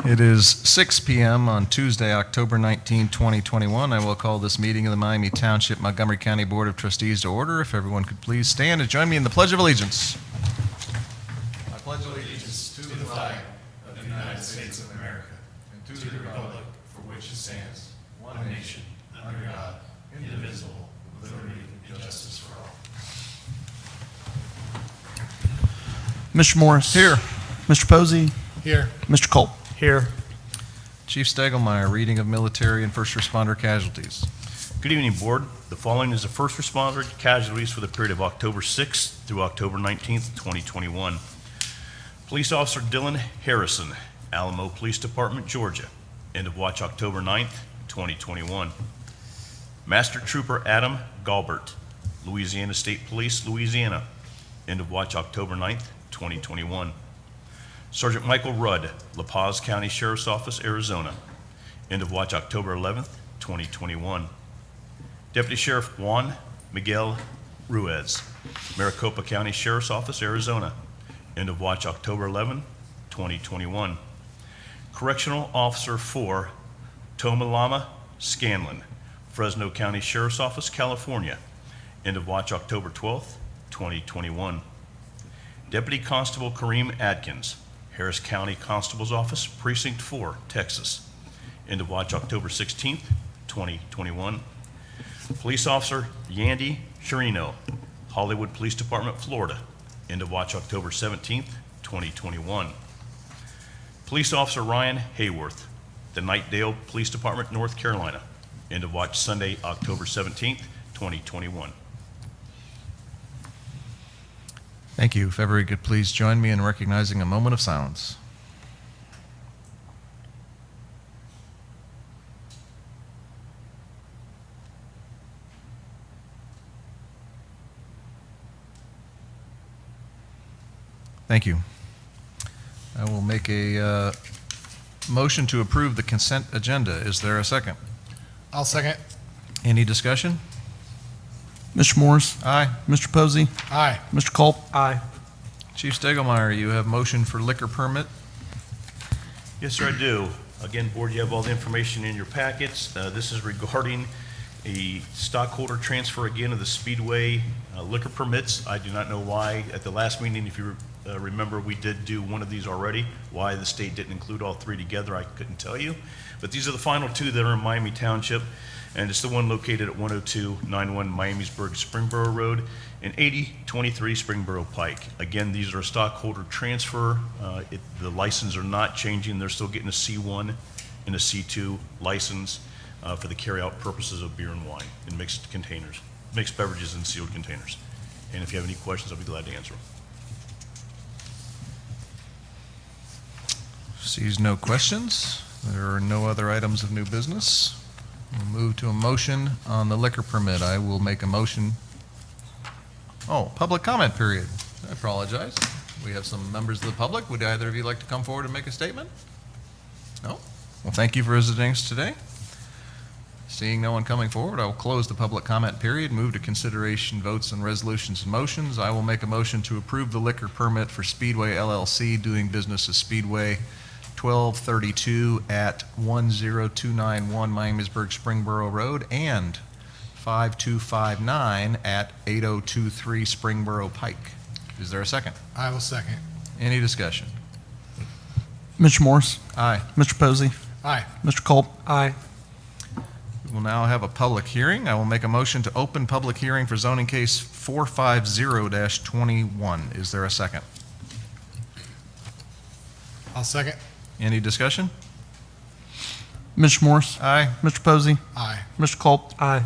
It is 6 p.m. on Tuesday, October 19, 2021. I will call this meeting of the Miami Township, Montgomery County Board of Trustees to order. If everyone could please stand and join me in the Pledge of Allegiance. I pledge allegiance to the flag of the United States of America and to the republic for which it stands, one nation, under God, indivisible, with liberty and justice for all. Mr. Morris. Here. Mr. Posey. Here. Mr. Culp. Here. Chief Stegelmeyer, reading of military and first responder casualties. Good evening, Board. The following is the first responder casualties for the period of October 6th through October 19th, 2021. Police Officer Dylan Harrison, Alamo Police Department, Georgia. End of watch October 9th, 2021. Master Trooper Adam Galbert, Louisiana State Police, Louisiana. End of watch October 9th, 2021. Sergeant Michael Rudd, La Paz County Sheriff's Office, Arizona. End of watch October 11th, 2021. Deputy Sheriff Juan Miguel Ruiz, Maricopa County Sheriff's Office, Arizona. End of watch October 11, 2021. Correctional Officer 4, Tomalama Scanlon, Fresno County Sheriff's Office, California. End of watch October 12th, 2021. Deputy Constable Kareem Adkins, Harris County Constable's Office, Precinct 4, Texas. End of watch October 16th, 2021. Police Officer Yandy Chirino, Hollywood Police Department, Florida. End of watch October 17th, 2021. Police Officer Ryan Hayworth, the Knightdale Police Department, North Carolina. End of watch Sunday, October 17th, 2021. Thank you. If everyone could please join me in recognizing a moment of silence. Thank you. I will make a motion to approve the consent agenda. Is there a second? I'll second. Any discussion? Mr. Morris. Aye. Mr. Posey. Aye. Mr. Culp. Aye. Chief Stegelmeyer, you have motion for liquor permit. Yes, sir, I do. Again, Board, you have all the information in your packets. This is regarding a stockholder transfer again of the Speedway liquor permits. I do not know why at the last meeting, if you remember, we did do one of these already. Why the state didn't include all three together, I couldn't tell you. But these are the final two that are in Miami Township, and it's the one located at 10291 Miamisburg Springboro Road and 8023 Springboro Pike. Again, these are a stockholder transfer. The licenses are not changing. They're still getting a C1 and a C2 license for the carry-out purposes of beer and wine in mixed containers, mixed beverages in sealed containers. And if you have any questions, I'll be glad to answer them. Sees no questions. There are no other items of new business. We'll move to a motion on the liquor permit. I will make a motion. Oh, public comment period. I apologize. We have some members of the public. Would either of you like to come forward and make a statement? No? Well, thank you for visiting us today. Seeing no one coming forward, I will close the public comment period, move to consideration, votes, and resolutions and motions. I will make a motion to approve the liquor permit for Speedway LLC doing business as Speedway 1232 at 10291 Miamisburg Springboro Road and 5259 at 8023 Springboro Pike. Is there a second? I will second. Any discussion? Mr. Morris. Aye. Mr. Posey. Aye. Mr. Culp. Aye. We will now have a public hearing. I will make a motion to open public hearing for zoning case 450-21. Is there a second? I'll second. Any discussion? Mr. Morris. Aye. Mr. Posey. Aye. Mr. Culp. Aye.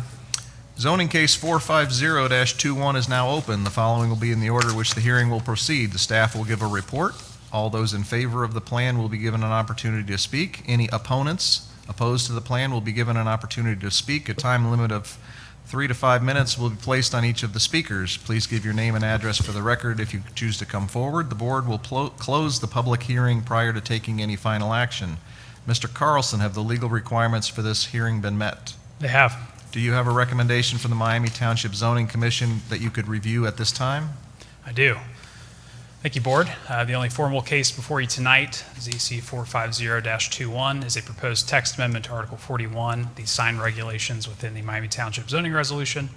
Zoning case 450-21 is now open. The following will be in the order which the hearing will proceed. The staff will give a report. All those in favor of the plan will be given an opportunity to speak. Any opponents opposed to the plan will be given an opportunity to speak. A time limit of 3 to 5 minutes will be placed on each of the speakers. Please give your name and address for the record if you choose to come forward. The board will close the public hearing prior to taking any final action. Mr. Carlson, have the legal requirements for this hearing been met? They have. Do you have a recommendation from the Miami Township Zoning Commission that you could review at this time? I do. Thank you, Board. The only formal case before you tonight, ZC 450-21, is a proposed text amendment to Article 41, the sign regulations within the Miami Township zoning resolution.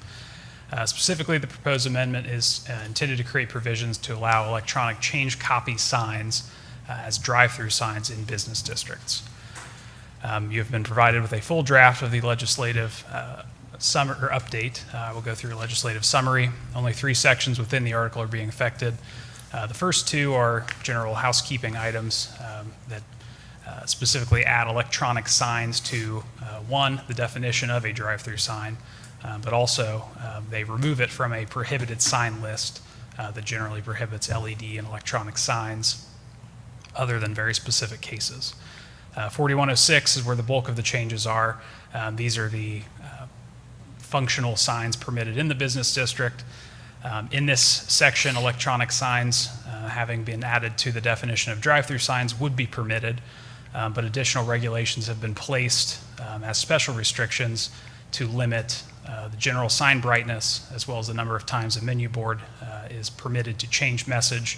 Specifically, the proposed amendment is intended to create provisions to allow electronic change copy signs as drive-through signs in business districts. You have been provided with a full draft of the legislative summary or update. We'll go through a legislative summary. Only 3 sections within the article are being affected. The first 2 are general housekeeping items that specifically add electronic signs to, 1, the definition of a drive-through sign, but also they remove it from a prohibited sign list that generally prohibits LED and electronic signs other than very specific cases. 4106 is where the bulk of the changes are. These are the functional signs permitted in the business district. In this section, electronic signs, having been added to the definition of drive-through signs, would be permitted, but additional regulations have been placed as special restrictions to limit the general sign brightness, as well as the number of times a menu board is permitted to change message,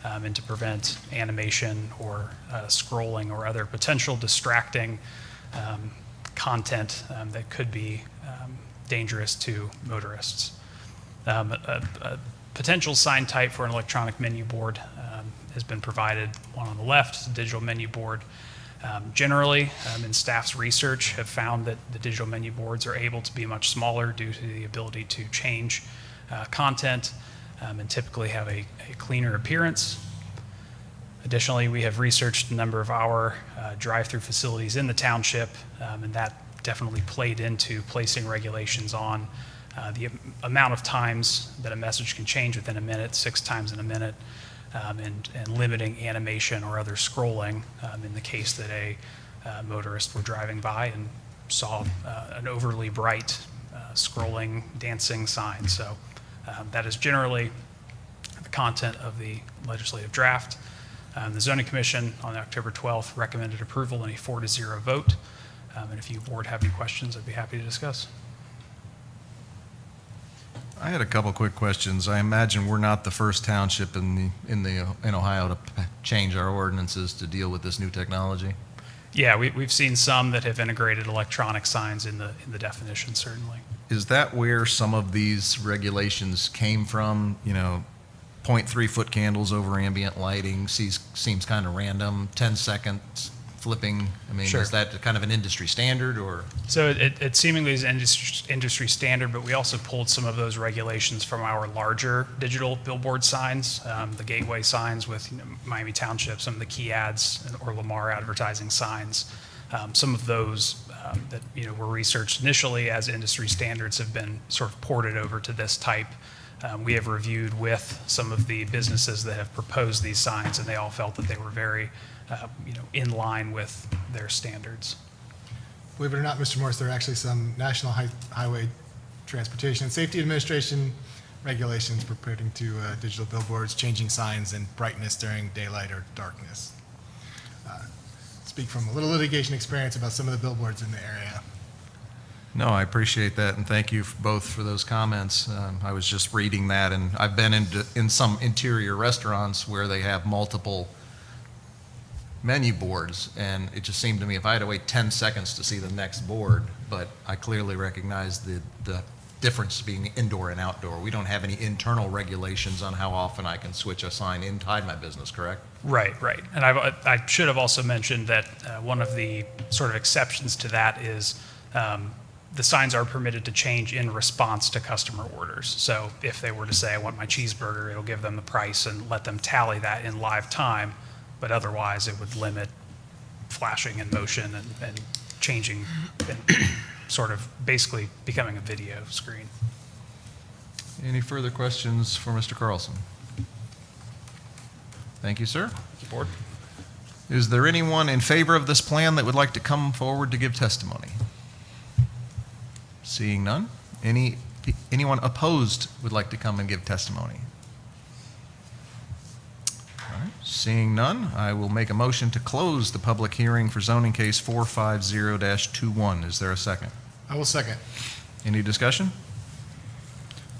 and to prevent animation or scrolling or other potential distracting content that could be dangerous to motorists. A potential sign type for an electronic menu board has been provided. One on the left is a digital menu board. Generally, in staff's research, have found that the digital menu boards are able to be much smaller due to the ability to change content and typically have a cleaner appearance. Additionally, we have researched a number of our drive-through facilities in the township, and that definitely played into placing regulations on the amount of times that a message can change within a minute, 6 times in a minute, and limiting animation or other scrolling in the case that a motorist were driving by and saw an overly bright scrolling, dancing sign. So that is generally the content of the legislative draft. The Zoning Commission on October 12th recommended approval in a 4-0 vote. And if you board have any questions, I'd be happy to discuss. I had a couple quick questions. I imagine we're not the first township in Ohio to change our ordinances to deal with this new technology. Yeah, we've seen some that have integrated electronic signs in the definition, certainly. Is that where some of these regulations came from? 0.3-foot candles over ambient lighting seems kind of random. 10 seconds flipping. I mean, Sure. Is that kind of an industry standard or? So it seemingly is industry standard, but we also pulled some of those regulations from our larger digital billboard signs, the gateway signs with Miami Township, some of the key ads or Lamar advertising signs. Some of those that were researched initially as industry standards have been sort of ported over to this type. We have reviewed with some of the businesses that have proposed these signs, and they all felt that they were very in line with their standards. Believe it or not, Mr. Morris, there are actually some National Highway Transportation and Safety Administration regulations pertaining to digital billboards, changing signs and brightness during daylight or darkness. Speak from a little litigation experience about some of the billboards in the area. No, I appreciate that, and thank you both for those comments. I was just reading that, and I've been in some interior restaurants where they have multiple menu boards, and it just seemed to me if I had to wait 10 seconds to see the next board, but I clearly recognize the difference being indoor and outdoor. We don't have any internal regulations on how often I can switch a sign inside my business, correct? Right. And I should have also mentioned that one of the sort of exceptions to that is the signs are permitted to change in response to customer orders. So if they were to say, I want my cheeseburger, it'll give them the price and let them tally that in live time, but otherwise it would limit flashing in motion and changing and sort of basically becoming a video screen. Any further questions for Mr. Carlson? Thank you, sir. Thank you, Board. Is there anyone in favor of this plan that would like to come forward to give testimony? Seeing none. Anyone opposed would like to come and give testimony? All right. Seeing none, I will make a motion to close the public hearing for zoning case 450-21. Is there a second? I will second. Any discussion?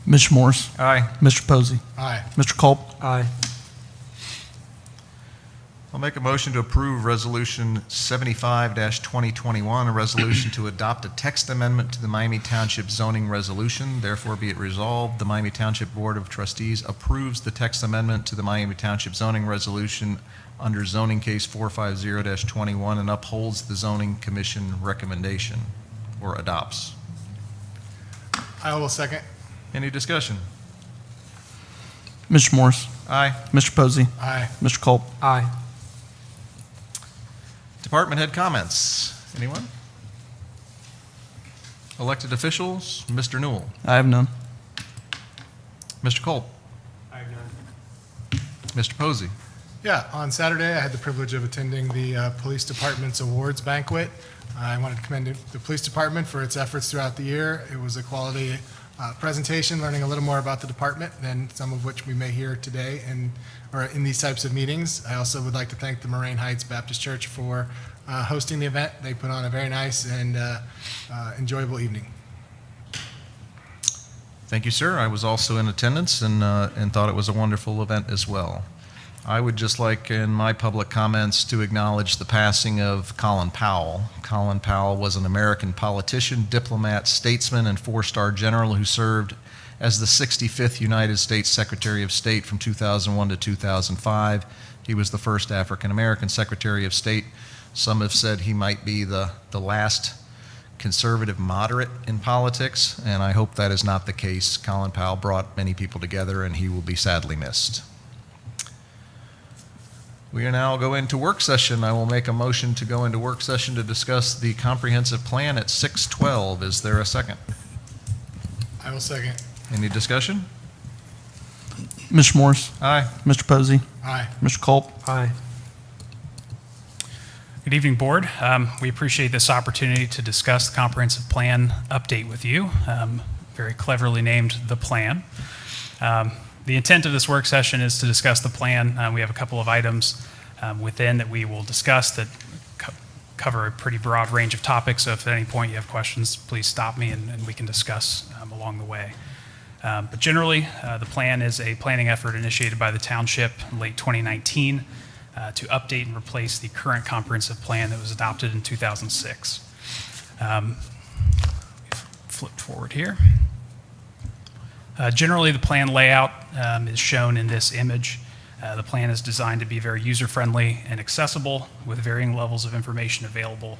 Mr. Morris? Aye. Mr. Posey? Aye. Mr. Culp? Aye. I'll make a motion to approve Resolution 75-2021, a resolution to adopt a text amendment to the Miami Township zoning resolution. Therefore be it resolved, the Miami Township Board of Trustees approves the text amendment to the Miami Township zoning resolution under zoning case 450-21 and upholds the zoning commission recommendation, or adopts. I will second. Any discussion? Mr. Morris? Aye. Mr. Posey? Aye. Mr. Culp? Aye. Department head comments. Anyone? Elected officials, Mr. Newell. I have none. Mr. Culp. I have none. Mr. Posey. Yeah, on Saturday, I had the privilege of attending the Police Department's awards banquet. I wanted to commend the Police Department for its efforts throughout the year. It was a quality presentation, learning a little more about the department than some of which we may hear today or in these types of meetings. I also would like to thank the Moraine Heights Baptist Church for hosting the event. They put on a very nice and enjoyable evening. Thank you, sir. I was also in attendance and thought it was a wonderful event as well. I would just like, in my public comments, to acknowledge the passing of Colin Powell. Colin Powell was an American politician, diplomat, statesman, and four-star general who served as the 65th United States Secretary of State from 2001 to 2005. He was the first African-American Secretary of State. Some have said he might be the last conservative moderate in politics, and I hope that is not the case. Colin Powell brought many people together, and he will be sadly missed. We are now go into work session. I will make a motion to go into work session to discuss the comprehensive plan at 6:12. Is there a second? I will second. Any discussion? Mr. Morris? Aye. Mr. Posey? Aye. Mr. Culp? Aye. Good evening, Board. We appreciate this opportunity to discuss the comprehensive plan update with you, very cleverly named the plan. The intent of this work session is to discuss the plan. We have a couple of items within that we will discuss that cover a pretty broad range of topics, so if at any point you have questions, please stop me and we can discuss along the way. But generally, the plan is a planning effort initiated by the Township in late 2019 to update and replace the current comprehensive plan that was adopted in 2006. Flip forward here. Generally, the plan layout is shown in this image. The plan is designed to be very user-friendly and accessible with varying levels of information available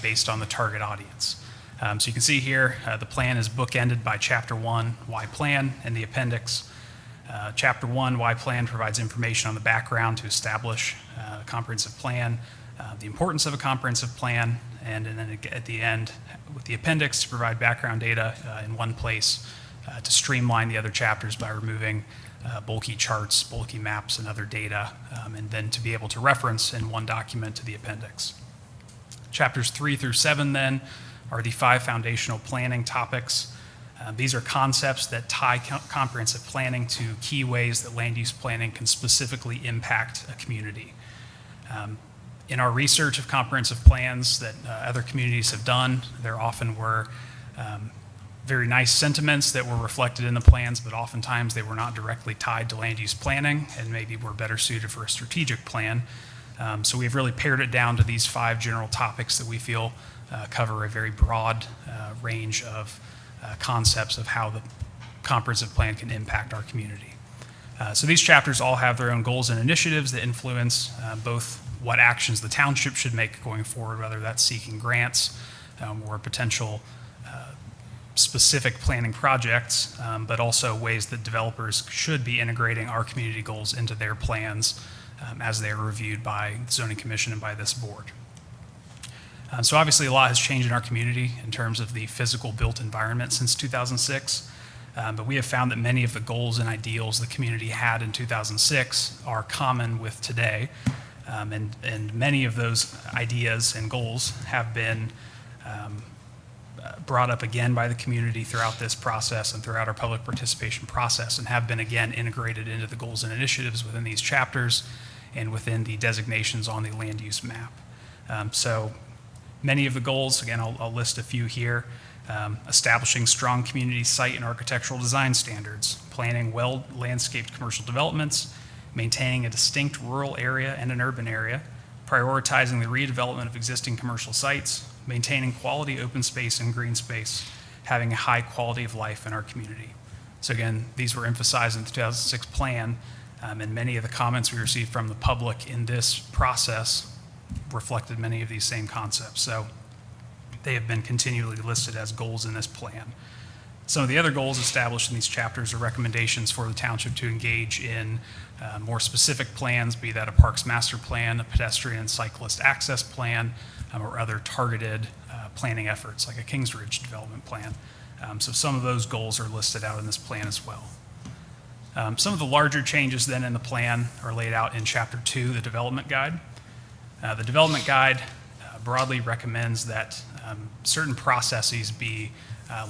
based on the target audience. So you can see here, the plan is bookended by Chapter 1, Why Plan, and the appendix. Chapter 1, Why Plan, provides information on the background to establish a comprehensive plan, the importance of a comprehensive plan, and then at the end, with the appendix, to provide background data in one place to streamline the other chapters by removing bulky charts, bulky maps, and other data, and then to be able to reference in one document to the appendix. Chapters 3 through 7 then are the 5 foundational planning topics. These are concepts that tie comprehensive planning to key ways that land use planning can specifically impact a community. In our research of comprehensive plans that other communities have done, there often were very nice sentiments that were reflected in the plans, but oftentimes they were not directly tied to land use planning and maybe were better suited for a strategic plan. So we've really pared it down to these 5 general topics that we feel cover a very broad range of concepts of how the comprehensive plan can impact our community. So these chapters all have their own goals and initiatives that influence both what actions the township should make going forward, whether that's seeking grants or potential specific planning projects, but also ways that developers should be integrating our community goals into their plans as they are reviewed by the Zoning Commission and by this board. So obviously a lot has changed in our community in terms of the physical built environment since 2006, but we have found that many of the goals and ideals the community had in 2006 are common with today, and many of those ideas and goals have been brought up again by the community throughout this process and throughout our public participation process, and have been again integrated into the goals and initiatives within these chapters and within the designations on the land use map. So many of the goals, again, I'll list a few here: establishing strong community site and architectural design standards, planning well-landscaped commercial developments, maintaining a distinct rural area and an urban area, prioritizing the redevelopment of existing commercial sites, maintaining quality open space and green space, having a high quality of life in our community. So again, these were emphasized in the 2006 plan, and many of the comments we received from the public in this process reflected many of these same concepts. So they have been continually listed as goals in this plan. Some of the other goals established in these chapters are recommendations for the township to engage in more specific plans, be that a parks master plan, a pedestrian and cyclist access plan, or other targeted planning efforts like a Kingsridge development plan. So some of those goals are listed out in this plan as well. Some of the larger changes then in the plan are laid out in Chapter 2, the Development Guide. The Development Guide broadly recommends that certain processes be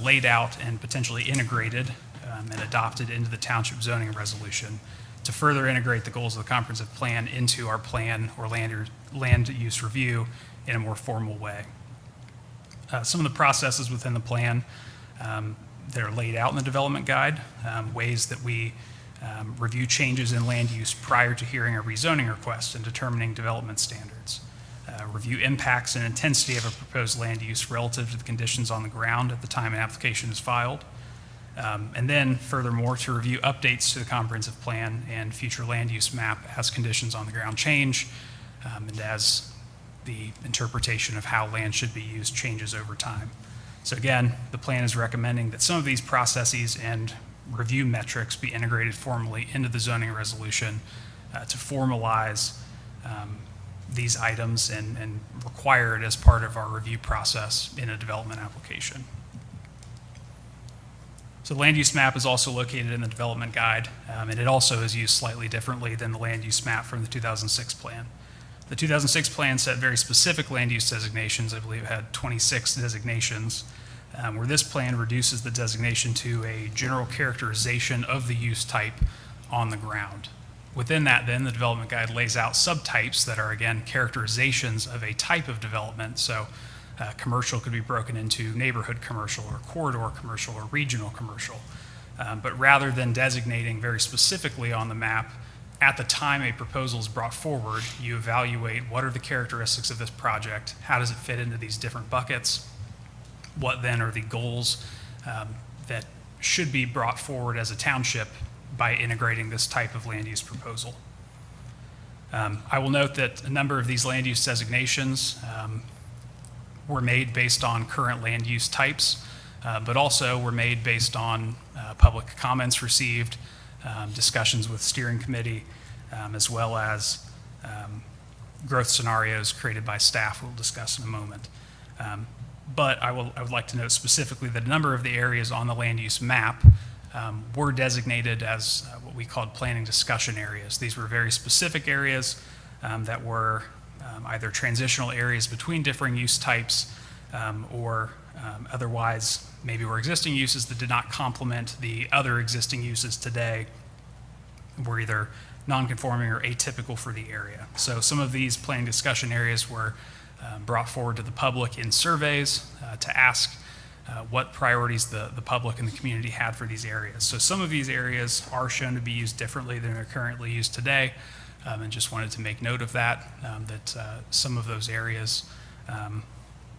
laid out and potentially integrated and adopted into the township zoning resolution to further integrate the goals of the comprehensive plan into our plan or land use review in a more formal way. Some of the processes within the plan that are laid out in the development guide, ways that we review changes in land use prior to hearing a rezoning request and determining development standards. Review impacts and intensity of a proposed land use relative to the conditions on the ground at the time an application is filed. And then furthermore, to review updates to the comprehensive plan and future land use map as conditions on the ground change, and as the interpretation of how land should be used changes over time. So again, the plan is recommending that some of these processes and review metrics be integrated formally into the zoning resolution to formalize these items and require it as part of our review process in a development application. So the land use map is also located in the development guide, and it also is used slightly differently than the land use map from the 2006 plan. The 2006 plan set very specific land use designations. I believe it had 26 designations, where this plan reduces the designation to a general characterization of the use type on the ground. Within that, then, the development guide lays out subtypes that are, again, characterizations of a type of development. So commercial could be broken into neighborhood commercial or corridor commercial or regional commercial. But rather than designating very specifically on the map, at the time a proposal is brought forward, you evaluate what are the characteristics of this project, how does it fit into these different buckets, what then are the goals that should be brought forward as a township by integrating this type of land use proposal. I will note that a number of these land use designations were made based on current land use types, but also were made based on public comments received, discussions with steering committee, as well as growth scenarios created by staff we'll discuss in a moment. But I would like to note specifically that a number of the areas on the land use map were designated as what we called planning discussion areas. These were very specific areas that were either transitional areas between differing use types or otherwise maybe were existing uses that did not complement the other existing uses today, were either non-conforming or atypical for the area. So some of these planning discussion areas were brought forward to the public in surveys to ask what priorities the public and the community had for these areas. So some of these areas are shown to be used differently than they're currently used today, and just wanted to make note of that, that some of those areas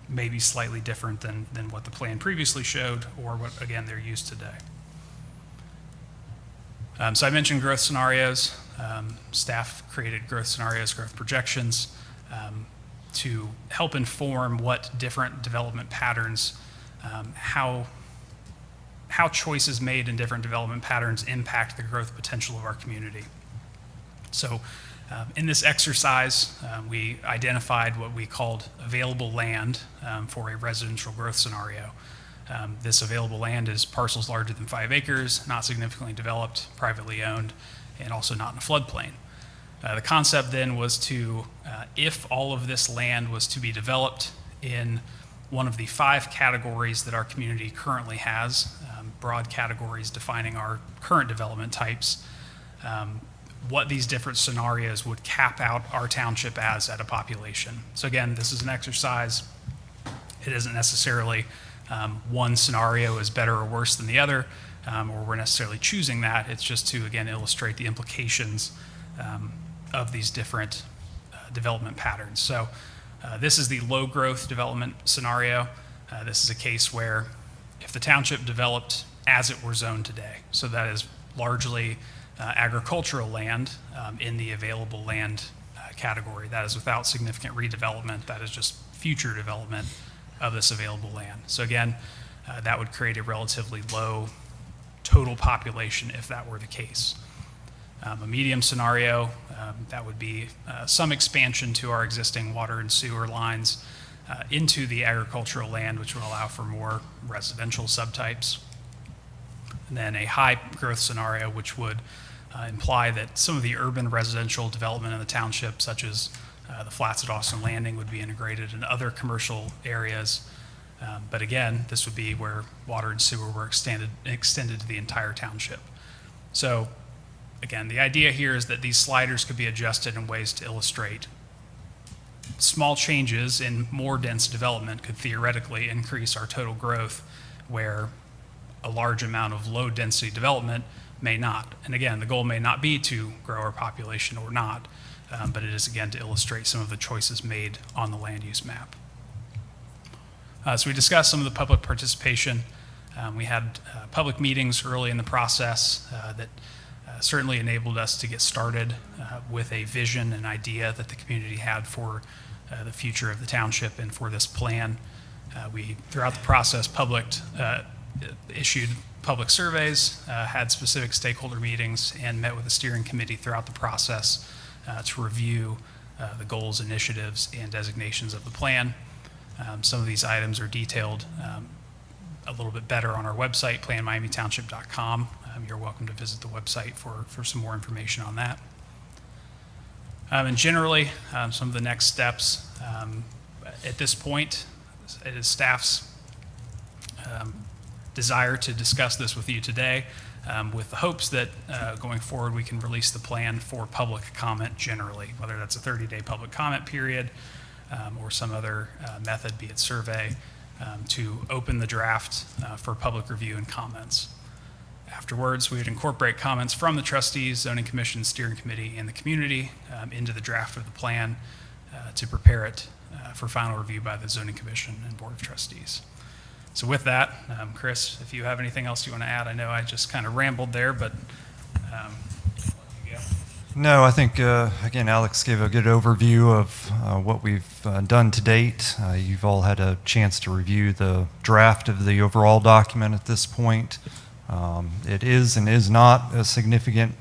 may be slightly different than what the plan previously showed or what, again, they're used today. So I mentioned growth scenarios. Staff created growth scenarios, growth projections, to help inform what different development patterns, how choices made in different development patterns impact the growth potential of our community. So in this exercise, we identified what we called available land for a residential growth scenario. This available land is parcels larger than 5 acres, not significantly developed, privately owned, and also not in a floodplain. The concept then was to, if all of this land was to be developed in one of the 5 categories that our community currently has, broad categories defining our current development types, what these different scenarios would cap out our township as at a population. So again, this is an exercise. It isn't necessarily one scenario is better or worse than the other, or we're necessarily choosing that. It's just to, again, illustrate the implications of these different development patterns. So this is the low growth development scenario. This is a case where if the township developed as it were zoned today, so that is largely agricultural land in the available land category. That is without significant redevelopment. That is just future development of this available land. So again, that would create a relatively low total population if that were the case. A medium scenario, that would be some expansion to our existing water and sewer lines into the agricultural land, which would allow for more residential subtypes. And then a high growth scenario, which would imply that some of the urban residential development in the township, such as the flats at Austin Landing, would be integrated in other commercial areas. But again, this would be where water and sewer were extended to the entire township. So again, the idea here is that these sliders could be adjusted in ways to illustrate small changes in more dense development could theoretically increase our total growth, where a large amount of low density development may not. And again, the goal may not be to grow our population or not, but it is again to illustrate some of the choices made on the land use map. So we discussed some of the public participation. We had public meetings early in the process that certainly enabled us to get started with a vision and idea that the community had for the future of the township and for this plan. We, throughout the process, issued public surveys, had specific stakeholder meetings, and met with the steering committee throughout the process to review the goals, initiatives, and designations of the plan. Some of these items are detailed a little bit better on our website, planmiamitownship.com. You're welcome to visit the website for some more information on that. And generally, some of the next steps at this point, it is staff's desire to discuss this with you today, with the hopes that going forward we can release the plan for public comment generally, whether that's a 30-day public comment period or some other method, be it survey, to open the draft for public review and comments. Afterwards, we would incorporate comments from the trustees, zoning commission, steering committee, and the community into the draft of the plan to prepare it for final review by the zoning commission and board of trustees. So with that, Chris, if you have anything else you want to add, I know I just kind of rambled there, but yeah. No, I think, again, Alex gave a good overview of what we've done to date. You've all had a chance to review the draft of the overall document at this point. It is and is not a significant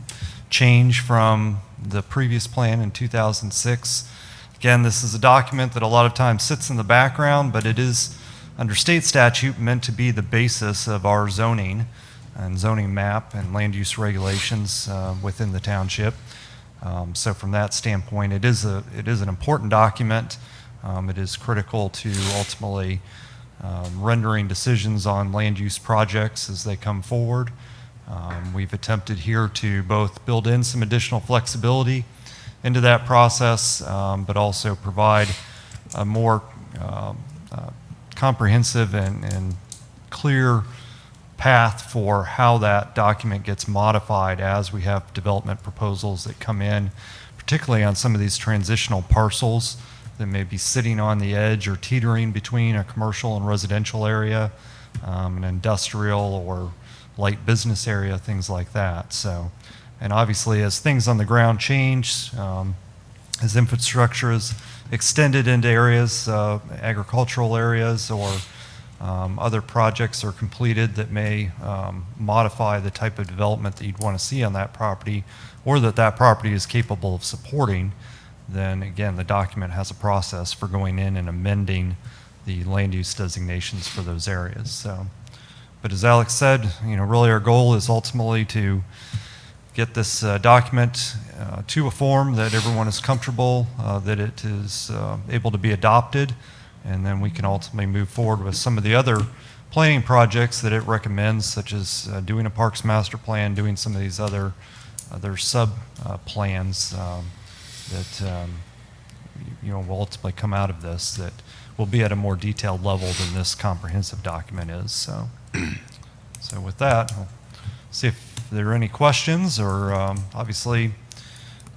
change from the previous plan in 2006. Again, this is a document that a lot of times sits in the background, but it is, under state statute, meant to be the basis of our zoning and zoning map and land use regulations within the township. So from that standpoint, it is an important document. It is critical to ultimately rendering decisions on land use projects as they come forward. We've attempted here to both build in some additional flexibility into that process, but also provide a more comprehensive and clear path for how that document gets modified as we have development proposals that come in, particularly on some of these transitional parcels that may be sitting on the edge or teetering between a commercial and residential area, an industrial or light business area, things like that. So, and obviously as things on the ground change, as infrastructure is extended into areas, agricultural areas, or other projects are completed that may modify the type of development that you'd want to see on that property, or that property is capable of supporting, then again, the document has a process for going in and amending the land use designations for those areas. So, but as Alex said, really our goal is ultimately to get this document to a form that everyone is comfortable, that it is able to be adopted, and then we can ultimately move forward with some of the other planning projects that it recommends, such as doing a parks master plan, doing some of these other sub plans that will ultimately come out of this, that will be at a more detailed level than this comprehensive document is. So, so with that, we'll see if there are any questions, or obviously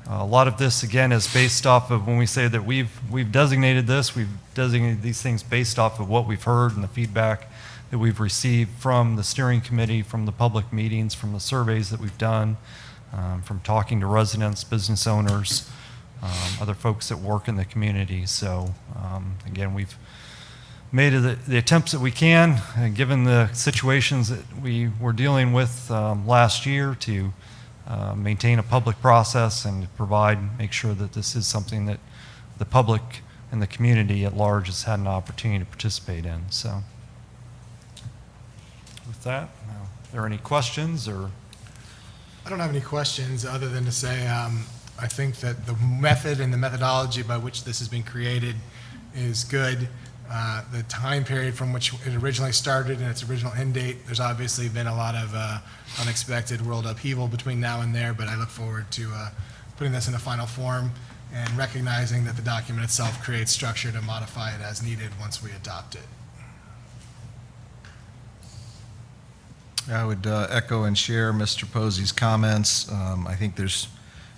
A lot of this, again, is based off of when we say that we've designated this, we've designated these things based off of what we've heard and the feedback that we've received from the steering committee, from the public meetings, from the surveys that we've done, from talking to residents, business owners, other folks that work in the community. So again, we've made the attempts that we can, given the situations that we were dealing with last year, to maintain a public process and make sure that this is something that the public and the community at large has had an opportunity to participate in. So with that, are there any questions or? I don't have any questions other than to say I think that the method and the methodology by which this has been created is good. The time period from which it originally started and its original end date, there's obviously been a lot of unexpected world upheaval between now and there, but I look forward to putting this in a final form and recognizing that the document itself creates structure to modify it as needed once we adopt it. I would echo and share Mr. Posey's comments. I think there's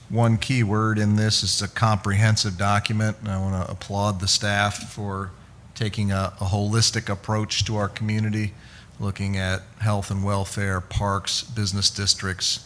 one key word in this. It's a comprehensive document, and I want to applaud the staff for taking a holistic approach to our community, looking at health and welfare, parks, business districts,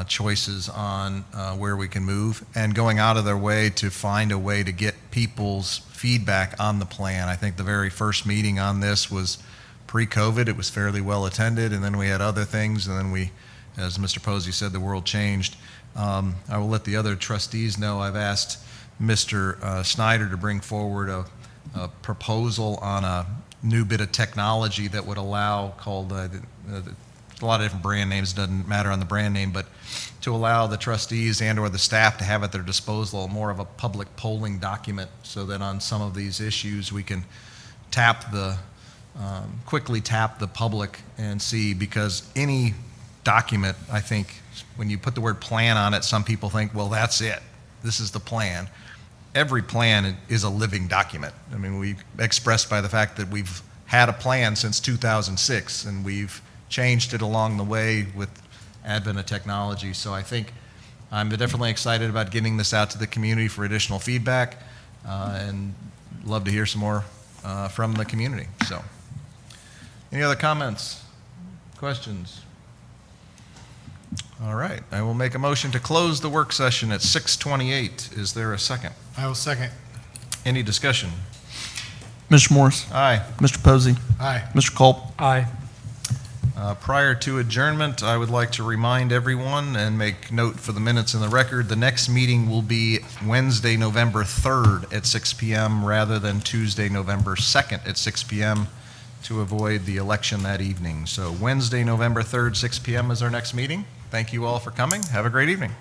choices on where we can move, and going out of their way to find a way to get people's feedback on the plan. I think the very first meeting on this was pre-COVID. It was fairly well attended, and then we had other things, and then we, as Mr. Posey said, the world changed. I will let the other trustees know I've asked Mr. Snyder to bring forward a proposal on a new bit of technology that would allow, called a lot of different brand names, doesn't matter on the brand name, but to allow the trustees and or the staff to have at their disposal more of a public polling document, so that on some of these issues we can quickly tap the public and see, because any document, I think, when you put the word plan on it, some people think, well, that's it. This is the plan. Every plan is a living document. I mean, we expressed by the fact that we've had a plan since 2006, and we've changed it along the way with advent of technology. So I think I'm definitely excited about getting this out to the community for additional feedback, and love to hear some more from the community. So, any other comments, questions? All right, I will make a motion to close the work session at 6:28. Is there a second? I will second. Any discussion? Mr. Morris? Aye. Mr. Posey? Aye. Mr. Culp? Aye. Prior to adjournment, I would like to remind everyone and make note for the minutes in the record, the next meeting will be Wednesday, November 3rd at 6 p.m. rather than Tuesday, November 2nd at 6 p.m. to avoid the election that evening. So Wednesday, November 3rd, 6 p.m. is our next meeting. Thank you all for coming. Have a great evening.